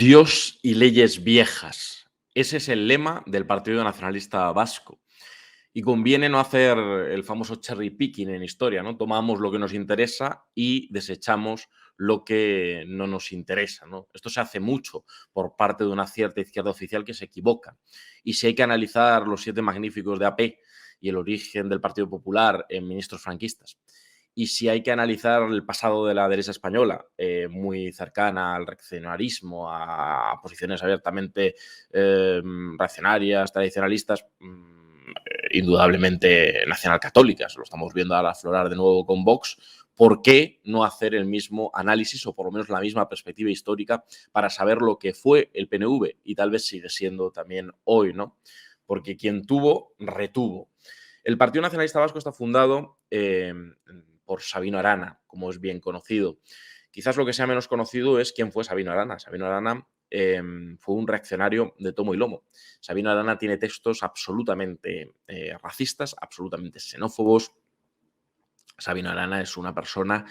Dios y leyes viejas. Ese es el lema del Partido Nacionalista Vasco. Y conviene no hacer el famoso cherry picking en historia, ¿no? Tomamos lo que nos interesa y desechamos lo que no nos interesa, ¿no? Esto se hace mucho por parte de una cierta izquierda oficial que se equivoca. Y si hay que analizar los 7 magníficos de AP y el origen del Partido Popular en ministros franquistas, y si hay que analizar el pasado de la derecha española, muy cercana al reaccionarismo, a posiciones abiertamente reaccionarias, tradicionalistas, indudablemente nacionalcatólicas, lo estamos viendo ahora aflorar de nuevo con Vox. ¿Por qué no hacer el mismo análisis o por lo menos la misma perspectiva histórica para saber lo que fue el PNV y tal vez sigue siendo también hoy, ¿no? Porque quien tuvo, retuvo. El Partido Nacionalista Vasco está fundado por Sabino Arana, como es bien conocido. Quizás lo que sea menos conocido es quién fue Sabino Arana. Sabino Arana fue un reaccionario de tomo y lomo. Sabino Arana tiene textos absolutamente racistas, absolutamente xenófobos. Sabino Arana es una persona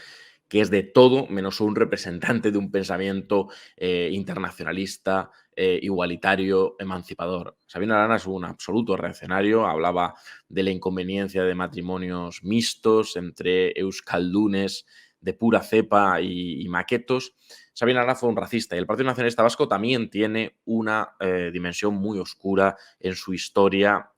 que es de todo menos un representante de un pensamiento internacionalista, igualitario, emancipador. Sabino Arana es un absoluto reaccionario, hablaba de la inconveniencia de matrimonios mixtos entre euskaldunes de pura cepa y maquetos. Sabino Arana fue un racista y el Partido Nacionalista Vasco también tiene una dimensión muy oscura en su historia.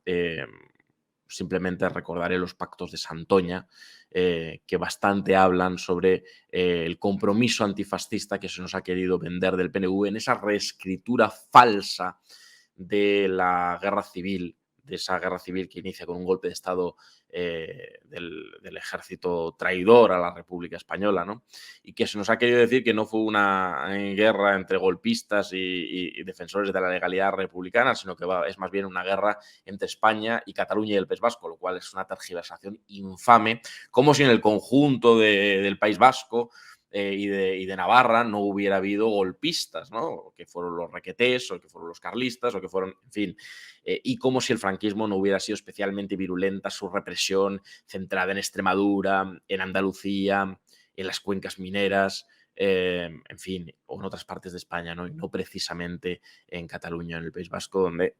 Simplemente recordaré los pactos de Santoña, que bastante hablan sobre el compromiso antifascista que se nos ha querido vender del PNV en esa reescritura falsa de la guerra civil, de esa guerra civil que inicia con un golpe de Estado del ejército traidor a la República Española, ¿no? Y que se nos ha querido decir que no fue una guerra entre golpistas y defensores de la legalidad republicana, sino que es más bien una guerra entre España y Cataluña y el País Vasco, lo cual es una tergiversación infame, como si en el conjunto del País Vasco y de Navarra no hubiera habido golpistas, ¿no? Que fueron los requetés, o que fueron los carlistas, o que fueron, en fin, y como si el franquismo no hubiera sido especialmente virulenta su represión centrada en Extremadura, en Andalucía, en las cuencas mineras, en fin, o en otras partes de España, ¿no? Y no precisamente en Cataluña, en el País Vasco, donde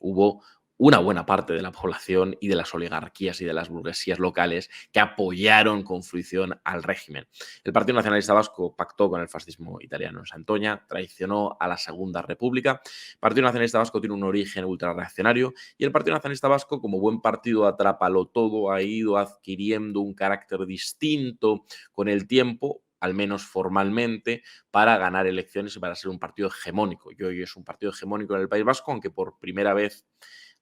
hubo una buena parte de la población y de las oligarquías y de las burguesías locales que apoyaron con fruición al régimen. El Partido Nacionalista Vasco pactó con el fascismo italiano en Santoña, traicionó a la Segunda República. El Partido Nacionalista Vasco tiene un origen ultrarreaccionario y el Partido Nacionalista Vasco, como buen partido atrápalo todo, ha ido adquiriendo un carácter distinto con el tiempo, al menos formalmente, para ganar elecciones y para ser un partido hegemónico. Y hoy es un partido hegemónico en el País Vasco, aunque por primera vez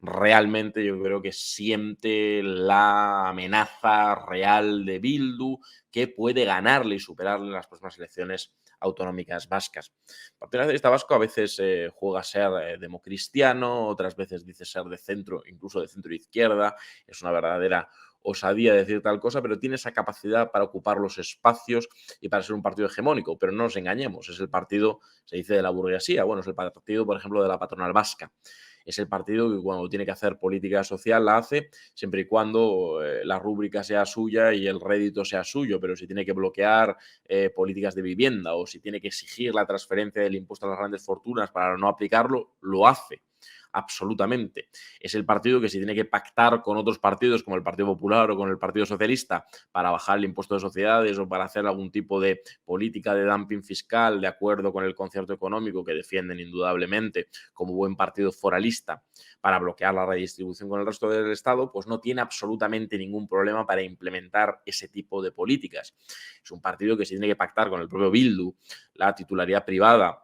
realmente yo creo que siente la amenaza real de Bildu, que puede ganarle y superarle en las próximas elecciones autonómicas vascas. El Partido Nacionalista Vasco a veces juega a ser democristiano, otras veces dice ser de centro, incluso de centro izquierda. Es una verdadera osadía decir tal cosa, pero tiene esa capacidad para ocupar los espacios y para ser un partido hegemónico. Pero no nos engañemos, es el partido, se dice, de la burguesía. Bueno, es el partido, por ejemplo, de la patronal vasca. Es el partido que cuando tiene que hacer política social la hace, siempre y cuando la rúbrica sea suya y el rédito sea suyo, pero si tiene que bloquear políticas de vivienda o si tiene que exigir la transferencia del impuesto a las grandes fortunas para no aplicarlo, lo hace. Absolutamente. Es el partido que si tiene que pactar con otros partidos como el Partido Popular o con el Partido Socialista para bajar el impuesto de sociedades o para hacer algún tipo de política de dumping fiscal de acuerdo con el concierto económico que defienden indudablemente como buen partido foralista para bloquear la redistribución con el resto del Estado, pues no tiene absolutamente ningún problema para implementar ese tipo de políticas. Es un partido que si tiene que pactar con el propio Bildu la titularidad privada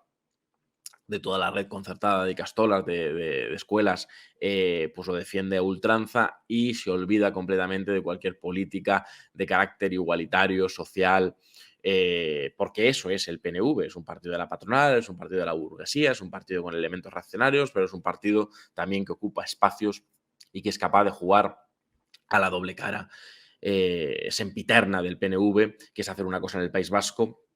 de toda la red concertada de Castolas, de escuelas, pues lo defiende a ultranza y se olvida completamente de cualquier política de carácter igualitario, social, porque eso es el PNV, es un partido de la patronal, es un partido de la burguesía, es un partido con elementos reaccionarios, pero es un partido también que ocupa espacios y que es capaz de jugar a la doble cara sempiterna del PNV, que es hacer una cosa en el País Vasco,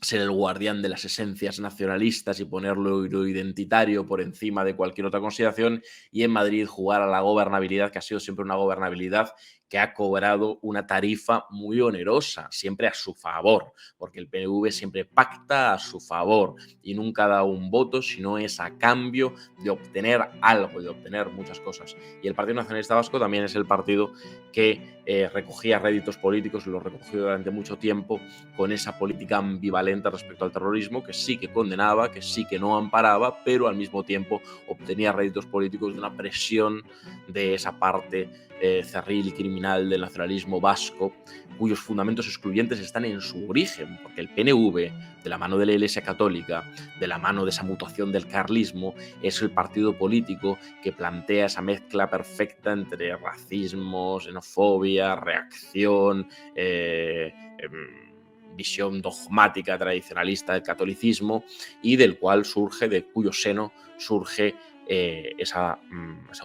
ser el guardián de las esencias nacionalistas y ponerlo lo identitario por encima de cualquier otra consideración, y en Madrid jugar a la gobernabilidad, que ha sido siempre una gobernabilidad que ha cobrado una tarifa muy onerosa, siempre a su favor, porque el PNV siempre pacta a su favor y nunca da un voto si no es a cambio de obtener algo, de obtener muchas cosas. Y el Partido Nacionalista Vasco también es el partido que recogía réditos políticos y lo recogió durante mucho tiempo con esa política ambivalente respecto al terrorismo, que sí que condenaba, que sí que no amparaba, pero al mismo tiempo obtenía réditos políticos de una presión de esa parte cerril y criminal del nacionalismo vasco, cuyos fundamentos excluyentes están en su origen, porque el PNV, de la mano de la Iglesia Católica, de la mano de esa mutación del carlismo, es el partido político que plantea esa mezcla perfecta entre racismo, xenofobia, reacción, visión dogmática tradicionalista del catolicismo, y del cual surge, de cuyo seno surge ese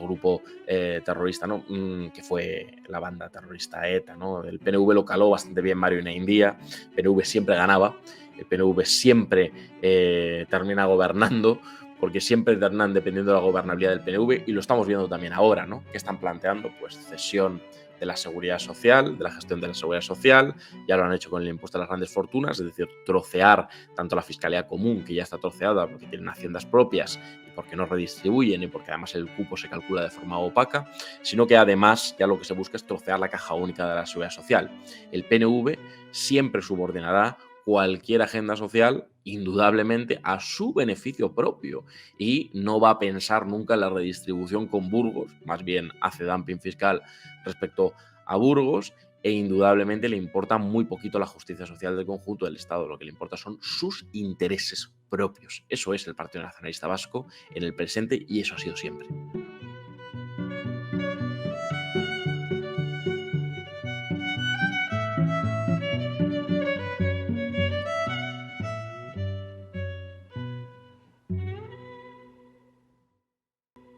grupo terrorista, ¿no? Que fue la banda terrorista ETA, ¿no? El PNV lo caló bastante bien Mario Inaindia, el PNV siempre ganaba, el PNV siempre termina gobernando, porque siempre terminan dependiendo de la gobernabilidad del PNV, y lo estamos viendo también ahora, ¿no? ¿Qué están planteando? Pues cesión de la seguridad social, de la gestión de la seguridad social, ya lo han hecho con el impuesto a las grandes fortunas, es decir, trocear tanto la fiscalía común, que ya está troceada porque tienen haciendas propias y porque no redistribuyen y porque además el cupo se calcula de forma opaca, sino que además ya lo que se busca es trocear la caja única de la seguridad social. El PNV siempre subordinará cualquier agenda social, indudablemente, a su beneficio propio, y no va a pensar nunca en la redistribución con Burgos, más bien hace dumping fiscal respecto a Burgos, e indudablemente le importa muy poquito la justicia social del conjunto del Estado. Lo que le importa son sus intereses propios. Eso es el Partido Nacionalista Vasco en el presente, y eso ha sido siempre.